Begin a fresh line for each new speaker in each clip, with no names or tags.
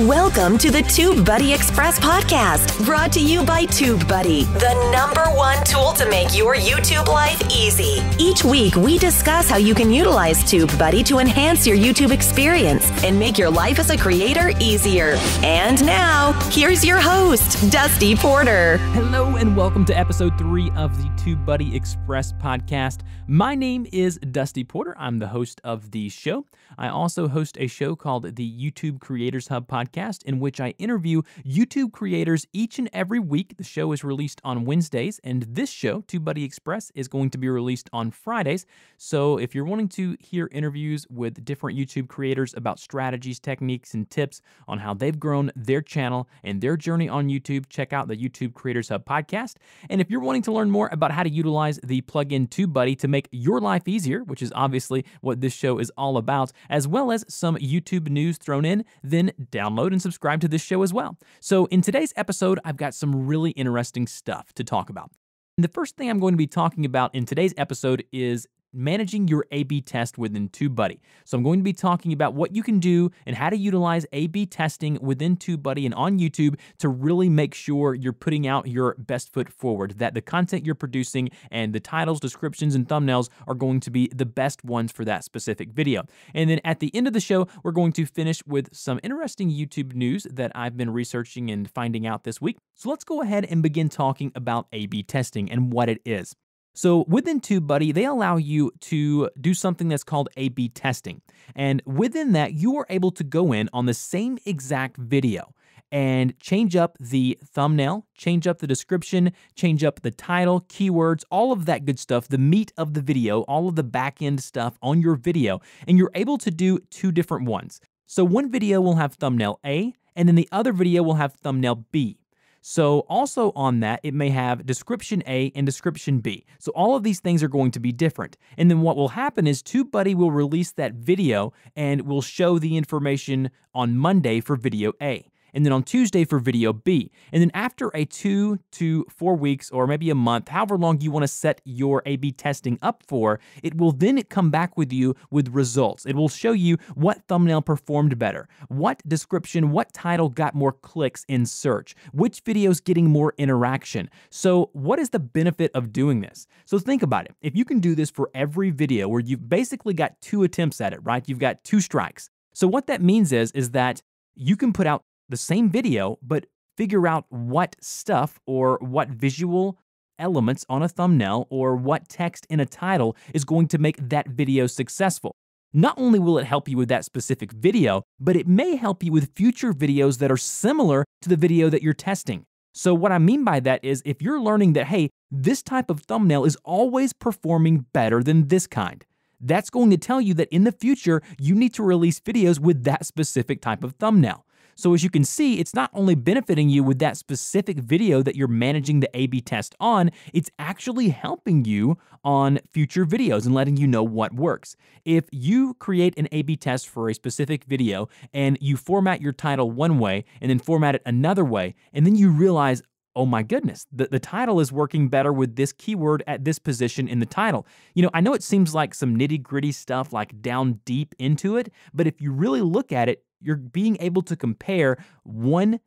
Welcome to the TubeBuddy Express podcast, brought to you by TubeBuddy, the #1 tool to make your YouTube life easy. Each week, we discuss how you can utilize TubeBuddy to enhance your YouTube experience and make your life as a creator easier. And now, here's your host, Dusty Porter.
Hello and welcome to episode 3 of the TubeBuddy Express podcast. My name is Dusty Porter. I'm the host of the show. I also host a show called the YouTube Creators Hub podcast, in which I interview YouTube creators each and every week. The show is released on Wednesdays, and this show, TubeBuddy Express, is going to be released on Fridays. So if you're wanting to hear interviews with different YouTube creators about strategies, techniques, and tips on how they've grown their channel and their journey on YouTube, check out the YouTube Creators Hub podcast. And if you're wanting to learn more about how to utilize the plugin TubeBuddy to make your life easier, which is obviously what this show is all about, as well as some YouTube news thrown in, then download and subscribe to this show as well. So in today's episode, I've got some really interesting stuff to talk about. And the first thing I'm going to be talking about in today's episode is managing your A/B test within TubeBuddy. So I'm going to be talking about what you can do and how to utilize A/B testing within TubeBuddy and on YouTube to really make sure you're putting out your best foot forward, that the content you're producing and the titles, descriptions, and thumbnails are going to be the best ones for that specific video. And then at the end of the show, we're going to finish with some interesting YouTube news that I've been researching and finding out this week. So let's go ahead and begin talking about A/B testing and what it is. So within TubeBuddy, they allow you to do something that's called A/B testing. And within that, you are able to go in on the same exact video and change up the thumbnail, change up the description, change up the title, keywords, all of that good stuff, the meat of the video, all of the back-end stuff on your video, and you're able to do two different ones. So one video will have thumbnail A, and then the other video will have thumbnail B. So also on that, it may have description A and description B. So all of these things are going to be different. And then what will happen is TubeBuddy will release that video and will show the information on Monday for video A, and then on Tuesday for video B. And then after a 2 to 4 weeks or maybe a month, however long you want to set your A/B testing up for, it will then come back with you with results. It will show you what thumbnail performed better, what description, what title got more clicks in search, which video's getting more interaction. So what is the benefit of doing this? So think about it. If you can do this for every video where you've basically got 2 attempts at it, right? You've got 2 strikes. So what that means is that you can put out the same video, but figure out what stuff or what visual elements on a thumbnail or what text in a title is going to make that video successful. Not only will it help you with that specific video, but it may help you with future videos that are similar to the video that you're testing. So what I mean by that is if you're learning that, hey, this type of thumbnail is always performing better than this kind, that's going to tell you that in the future, you need to release videos with that specific type of thumbnail. So as you can see, it's not only benefiting you with that specific video that you're managing the A/B test on, it's actually helping you on future videos and letting you know what works. If you create an A/B test for a specific video and you format your title one way and then format it another way, and then you realize, oh my goodness, the title is working better with this keyword at this position in the title. You know, I know it seems like some nitty-gritty stuff, like down deep into it, but if you really look at it, you're being able to compare one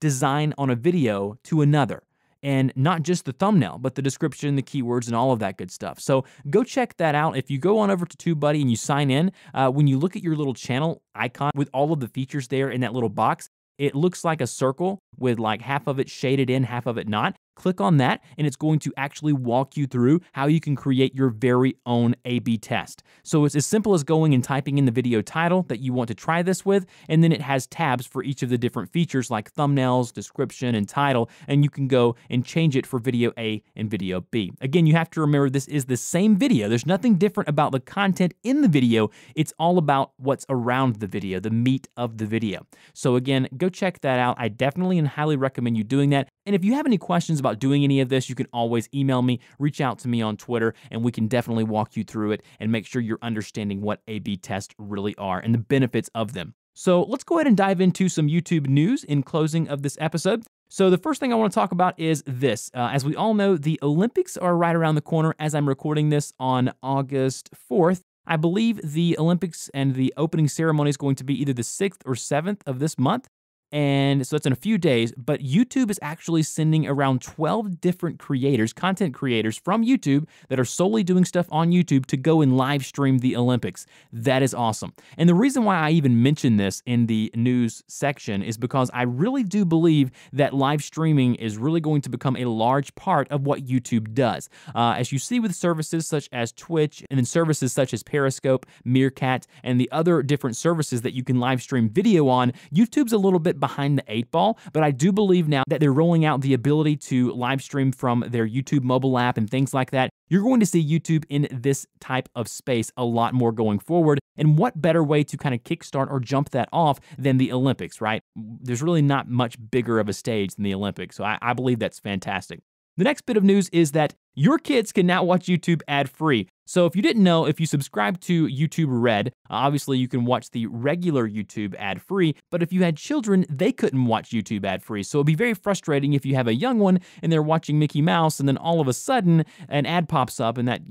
design on a video to another. And not just the thumbnail, but the description, the keywords, and all of that good stuff. So go check that out. If you go on over to TubeBuddy and you sign in, when you look at your little channel icon with all of the features there in that little box, it looks like a circle with like half of it shaded in, half of it not. Click on that, and it's going to actually walk you through how you can create your very own A/B test. So it's as simple as going and typing in the video title that you want to try this with, and then it has tabs for each of the different features like thumbnails, description, and title, and you can go and change it for video A and video B. Again, you have to remember this is the same video. There's nothing different about the content in the video. It's all about what's around the video, the meat of the video. So again, go check that out. I definitely and highly recommend you doing that. And if you have any questions about doing any of this, you can always email me, reach out to me on Twitter, and we can definitely walk you through it and make sure you're understanding what A/B tests really are and the benefits of them. So let's go ahead and dive into some YouTube news in closing of this episode. So the first thing I want to talk about is this. As we all know, the Olympics are right around the corner as I'm recording this on August 4th. I believe the Olympics and the opening ceremony is going to be either the 6th or 7th of this month. And so it's in a few days, but YouTube is actually sending around 12 different creators, content creators from YouTube that are solely doing stuff on YouTube to go and live stream the Olympics. That is awesome. And the reason why I even mention this in the news section is because I really do believe that live streaming is really going to become a large part of what YouTube does. As you see with services such as Twitch and then services such as Periscope, Meerkat, and the other different services that you can live stream video on, YouTube's a little bit behind the 8 ball, but I do believe now that they're rolling out the ability to live stream from their YouTube mobile app and things like that. You're going to see YouTube in this type of space a lot more going forward. And what better way to kind of kickstart or jump that off than the Olympics, right? There's really not much bigger of a stage than the Olympics, so I believe that's fantastic. The next bit of news is that your kids can now watch YouTube ad-free. So if you didn't know, if you subscribe to YouTube Red, obviously you can watch the regular YouTube ad-free, but if you had children, they couldn't watch YouTube ad-free. So it'd be very frustrating if you have a young one and they're watching Mickey Mouse and then all of a sudden an ad pops up and that,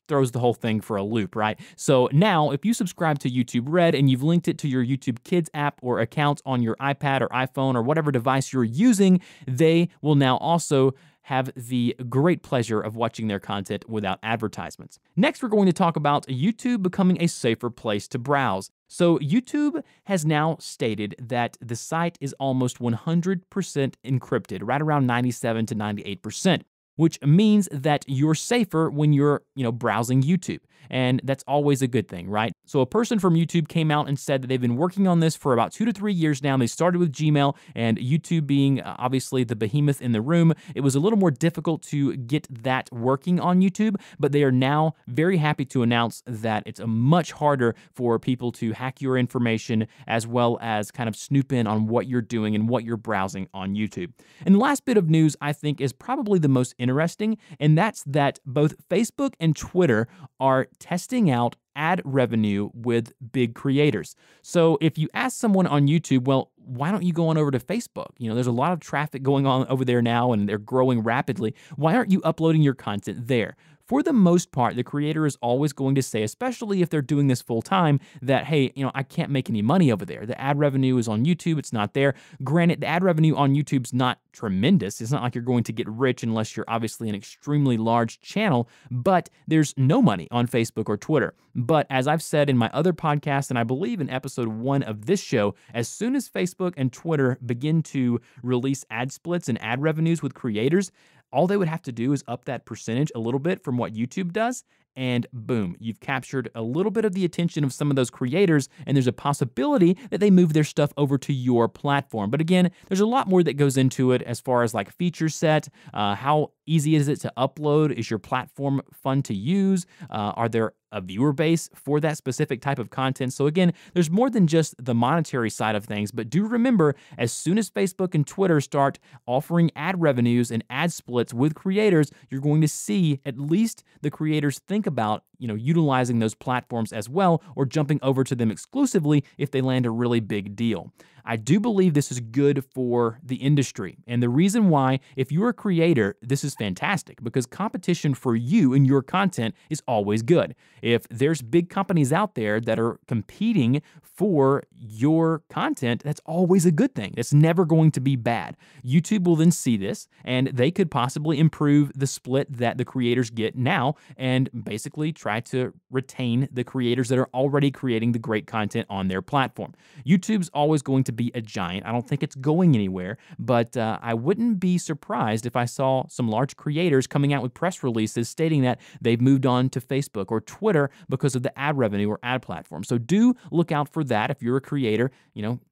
throws the whole thing for a loop, right? So now, if you subscribe to YouTube Red and you've linked it to your YouTube Kids app or account on your iPad or iPhone or whatever device you're using, they will now also have the great pleasure of watching their content without advertisements. Next, we're going to talk about YouTube becoming a safer place to browse. So YouTube has now stated that the site is almost 100% encrypted, right around 97 to 98%. Which means that you're safer when you're, browsing YouTube. And that's always a good thing, right? So a person from YouTube came out and said that they've been working on this for about 2 to 3 years now. They started with Gmail, and YouTube being obviously the behemoth in the room, it was a little more difficult to get that working on YouTube, but they are now very happy to announce that it's much harder for people to hack your information as well as kind of snoop in on what you're doing and what you're browsing on YouTube. And the last bit of news I think is probably the most interesting, and that's that both Facebook and Twitter are testing out ad revenue with big creators. So if you ask someone on YouTube, well, why don't you go on over to Facebook? There's a lot of traffic going on over there now and they're growing rapidly. Why aren't you uploading your content there? For the most part, the creator is always going to say, especially if they're doing this full time, that, hey, I can't make any money over there. The ad revenue is on YouTube. It's not there. Granted, the ad revenue on YouTube's not tremendous. It's not like you're going to get rich unless you're obviously an extremely large channel, but there's no money on Facebook or Twitter. But as I've said in my other podcast, and I believe in episode 1 of this show, as soon as Facebook and Twitter begin to release ad splits and ad revenues with creators, all they would have to do is up that percentage a little bit from what YouTube does, and boom, you've captured a little bit of the attention of some of those creators, and there's a possibility that they move their stuff over to your platform. But again, there's a lot more that goes into it as far as like feature set, how easy is it to upload? Is your platform fun to use? Are there a viewer base for that specific type of content? So again, there's more than just the monetary side of things, but do remember, as soon as Facebook and Twitter start offering ad revenues and ad splits with creators, you're going to see at least the creators think about utilizing those platforms as well, or jumping over to them exclusively if they land a really big deal. I do believe this is good for the industry. And the reason why, if you're a creator, this is fantastic, because competition for you and your content is always good. If there's big companies out there that are competing for your content, that's always a good thing. It's never going to be bad. YouTube will then see this, and they could possibly improve the split that the creators get now, and basically try to retain the creators that are already creating the great content on their platform. YouTube's always going to be a giant. I don't think it's going anywhere, but I wouldn't be surprised if I saw some large creators coming out with press releases stating that they've moved on to Facebook or Twitter because of the ad revenue or ad platform. So do look out for that. If you're a creator,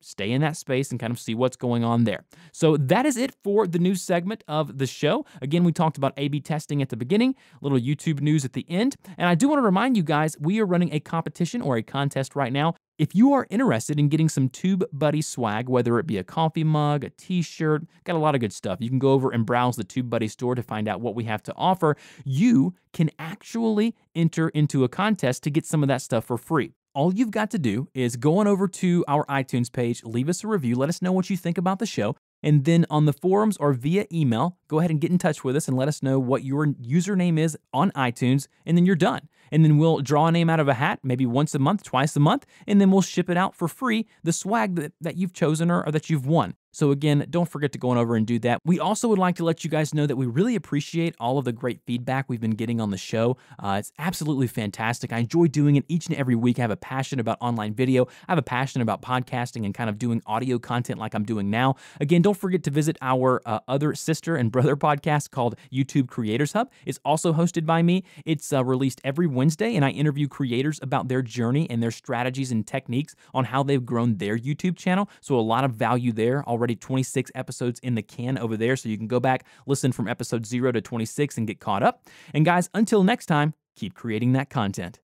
stay in that space and kind of see what's going on there. So that is it for the news segment of the show. Again, we talked about A/B testing at the beginning, a little YouTube news at the end, and I do want to remind you guys, we are running a competition or a contest right now. If you are interested in getting some TubeBuddy swag, whether it be a coffee mug, a t-shirt, got a lot of good stuff. You can go over and browse the TubeBuddy store to find out what we have to offer. You can actually enter into a contest to get some of that stuff for free. All you've got to do is go on over to our iTunes page, leave us a review, let us know what you think about the show, and then on the forums or via email, go ahead and get in touch with us and let us know what your username is on iTunes, and then you're done. and then we'll draw a name out of a hat, maybe once a month, twice a month, and then we'll ship it out for free, the swag that you've chosen or that you've won. So again, don't forget to go on over and do that. We also would like to let you guys know that we really appreciate all of the great feedback we've been getting on the show. It's absolutely fantastic. I enjoy doing it each and every week. I have a passion about online video. I have a passion about podcasting and kind of doing audio content like I'm doing now. Again, don't forget to visit our other sister and brother podcast called YouTube Creators Hub. It's also hosted by me. It's released every Wednesday, and I interview creators about their journey and their strategies and techniques on how they've grown their YouTube channel. So a lot of value there. Already 26 episodes in the can over there, so you can go back, listen from episode 0 to 26 and get caught up. And guys, until next time, keep creating that content.